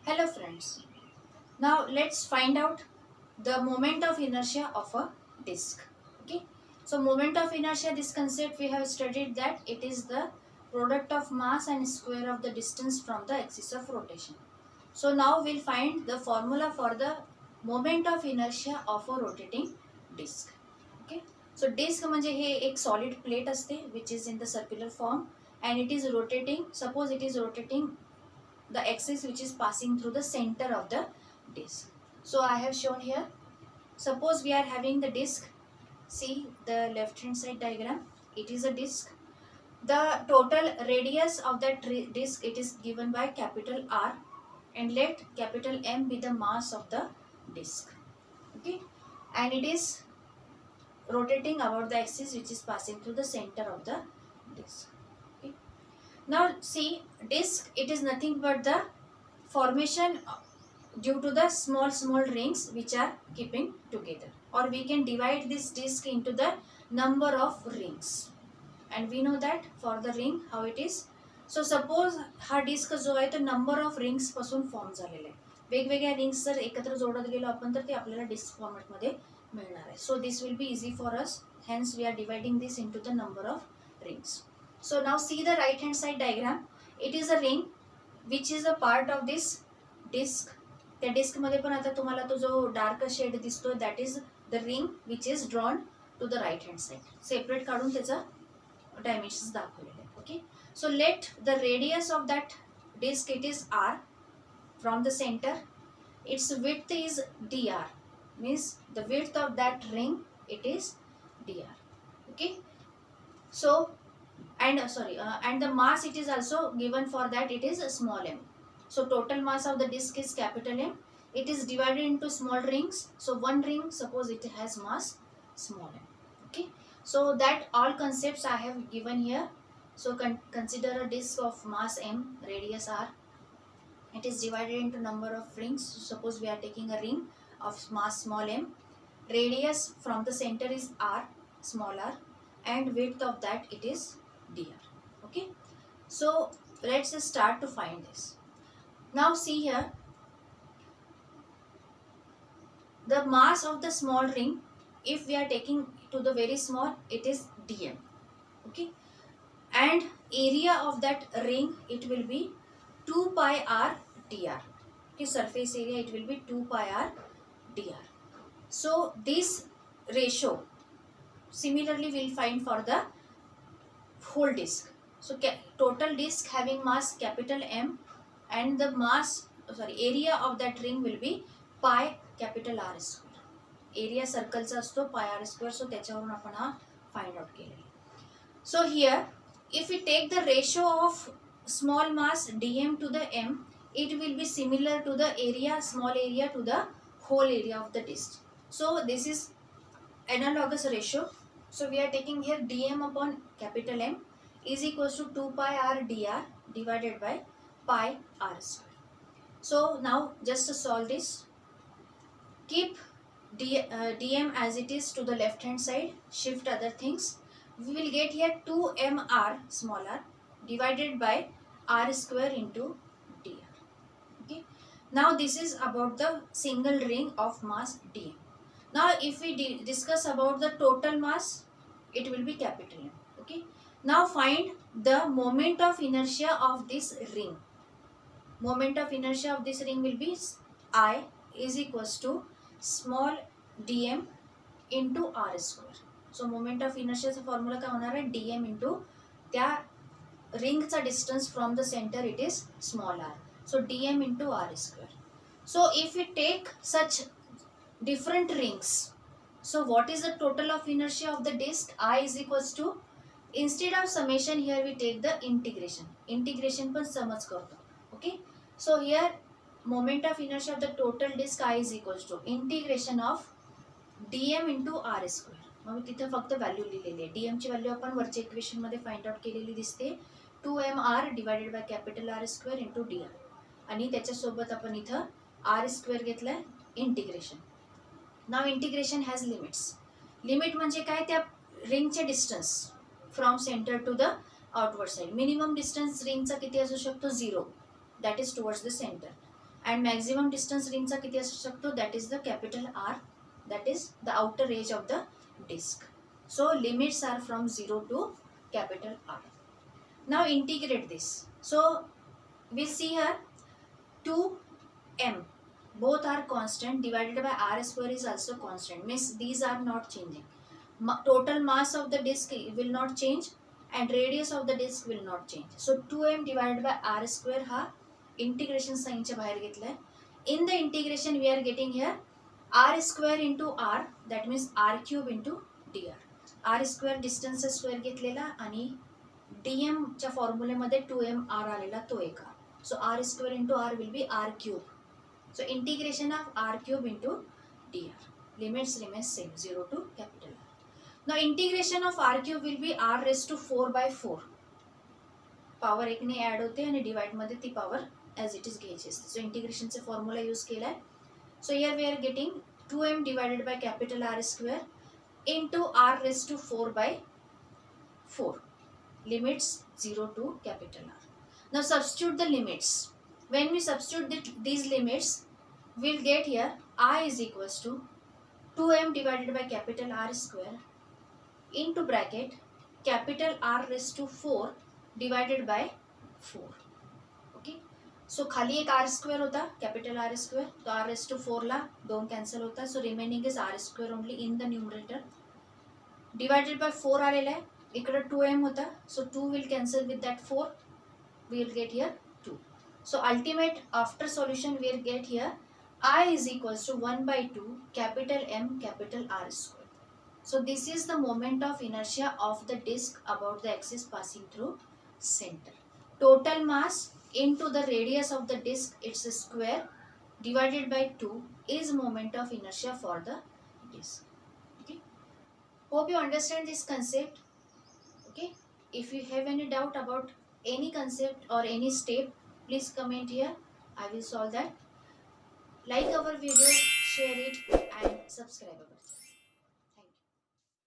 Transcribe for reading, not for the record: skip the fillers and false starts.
Hello friends. Now let's find out the moment of inertia of a disk. Okay. So moment of inertia, this concept we have studied that it is the product of mass and square of the distance from the axis of rotation. So now we'll find the formula for the moment of inertia of a rotating disk. Okay. So disk म्हणजे हे एक solid plate असते which is in the circular form and it is rotating. Suppose it is rotating the axis which is passing through the center of the disk. So I have shown here. Suppose we are having the disk. See the left hand side diagram. It is a disk. The total radius of that disk, it is given by capital R, and let capital M be the mass of the disk. Okay, and it is rotating about the axis which is passing through the center of the disk. Okay. Now see, disk, it is nothing but the formation due to the small rings which are keeping together, or we can divide this disk into the number of rings, and we know that for the ring how it is. So suppose हा disc जो आहे तो number of rings पासून form झालेला आहे. वेगवेगळ्या rings जर एकत्र जोडत गेलो आपण तर ते आपल्याला डिस्क फॉर्मॅट मध्ये मिळणार आहे. So this will be easy for us, hence we are dividing this into the number of rings. So now see the right hand side diagram. It is a ring which is a part of this disk. त्या disk मध्ये पण आता तुम्हाला तो जो dark shade दिसतोय that is the ring which is drawn to the right hand side. Separate काढून त्याचा डायमेन्शन्स दाखवलेले आहे. Okay, so let the radius of that disk it is R from the centre. Its width is dr, means the width of that ring it is dr. Okay, so and the mass it is also given for that, it is small m. So total mass of the disk is capital M. It is divided into small rings. So one ring, suppose it has mass small m. Okay, so that all concepts I have given here. So consider a disk of mass m, radius r. It is divided into number of rings. So suppose we are taking a ring of mass small m. Radius from the center is r, small r, and width of that it is dr. Okay, so let's start to find this. Now see here, the mass of the small ring, if we are taking to the very small, it is dm. Okay, and area of that ring it will be 2 pi r dr. Okay, surface area it will be 2 pi r dr. So this ratio similarly we'll find for the whole disk. So total disk having mass capital M, and the area of that ring will be pi capital R square. Area सर्कलचा असतो pi r square. So त्याच्यावरून आपण हा find out केलेला. So here if we take the ratio of small mass dm to the m, it will be similar to the area, small area to the whole area of the disk. So this is analogous ratio. So we are taking here dm upon capital M is equals to 2 pi r dr divided by pi r square. So now just to solve this, keep dm as it is to the left hand side, shift other things. We will get here 2 mr small r divided by r square into dr. Okay, now this is about the single ring of mass dm. Now if we discuss about the total mass, it will be capital M. Okay, now find the moment of inertia of this ring. Moment of inertia of this ring will be I is equals to small dm into r square. So moment of inertia चा formula काय होणार आहे, dm into त्या रिंगचा distance from the center it is small r. So dm into r square. So if we take such different rings, so what is the total of inertia of the disk? I is equals to, instead of summation here we take the integration पण समज करतो. Okay, so here moment of inertia of the total disk I is equals to integration of dm into r square. मग मी तिथे फक्त value लिहिलेली आहे. dm ची value आपण वरच्या इक्वेशन मध्ये फाइंड आउट केलेली दिसते, 2mr divided by capital R square into dr, आणि त्याच्यासोबत आपण इथं r स्क्वेअर घेतलाय integration. Now integration has limits. Limit म्हणजे काय, त्या रिंगचे distance from center to the outward side. Minimum distance रिंगचा किती असू शकतो, 0, that is towards the center. And maximum distance रिंगचा किती असू शकतो, that is the capital R, that is the outer edge of the disk. So limits are from 0 to capital R. Now integrate this. So we see here 2m, both are constant, divided by r square is also constant, means these are not changing. Total mass of the disk will not change and radius of the disk will not change. So 2m divided by r square हा integration साइनच्या बाहेर घेतलाय. In the integration we are getting here r square into r, that means r cube into dr. r square distance square घेतलेला आणि dm च्या फॉर्म्युलेमध्ये 2mr आलेला तो एक. सो r square into r will be r cube. So integration of r cube into dr. Limits remain same, 0 to capital R. Now integration of r cube will be r raised to 4 by 4. Power एक ने add होते आणि divide मध्ये ती power as it is घ्यायची असते. सो इंटिग्रेशनचा formula use केलाय. So here we are getting 2m divided by capital R square into r raised to 4 by 4. Limits 0 to capital R. Now substitute the limits. When we substitute these limits, we'll get here I is equals to 2m divided by capital R square into bracket capital R raised to 4 divided by 4. Okay. So खाली एक r square होता, capital R square, तो r raised to 4 ला 2 cancel होता. So remaining is r square only in the numerator. Divided by 4 आलेला आहे, इकडे 2m होता, so 2 will cancel with that 4, we will get here 2. So ultimate after solution we will get here I is equals to 1 by 2 capital M capital R square. So this is the moment of inertia of the disk about the axis passing through center. Total mass into the radius of the disk, it's a square, divided by 2 is moment of inertia for the disk. Okay. Hope you understand this concept. Okay. If you have any doubt about any concept or any step, please comment here. I will solve that. Like our video, share it and subscribe our channel.